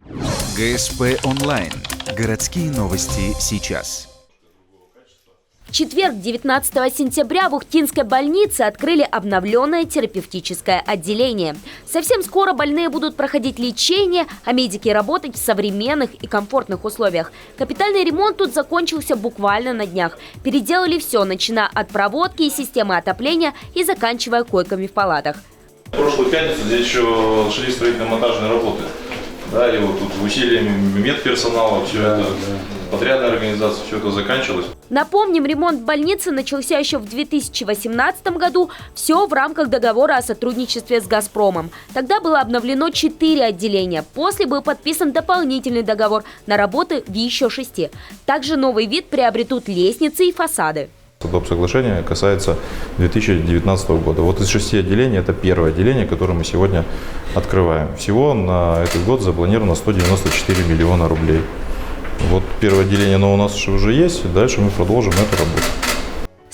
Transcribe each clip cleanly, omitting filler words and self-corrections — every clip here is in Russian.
ГСП онлайн. Городские новости сейчас. В четверг, 19 сентября, в Ухтинской больнице открыли обновленное терапевтическое отделение. Совсем скоро больные будут проходить лечение, а медики работать в современных и комфортных условиях. Капитальный ремонт тут закончился буквально на днях. Переделали все, начиная от проводки и системы отопления и заканчивая койками в палатах. В прошлую пятницу здесь еще шли строительно-монтажные работы. Да, и вот тут усилиями медперсонала все это, подрядная организация, все это заканчивалось. Напомним, ремонт больницы начался еще в 2018 году. Все в рамках договора о сотрудничестве с «Газпромом». Тогда было обновлено 4 отделения. После был подписан дополнительный договор на работы в еще 6. Также новый вид приобретут лестницы и фасады. Доп. Соглашение касается 2019 года. Вот из 6 отделений это первое отделение, которое мы сегодня открываем. Всего на этот год запланировано 194 миллиона рублей. Вот первое отделение, оно у нас уже есть, дальше мы продолжим эту работу.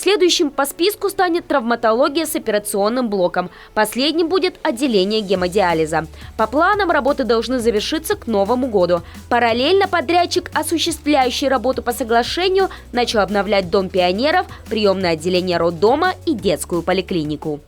Следующим по списку станет травматология с операционным блоком. Последним будет отделение гемодиализа. По планам работы должны завершиться к Новому году. Параллельно подрядчик, осуществляющий работу по соглашению, начал обновлять Дом пионеров, приемное отделение роддома и детскую поликлинику.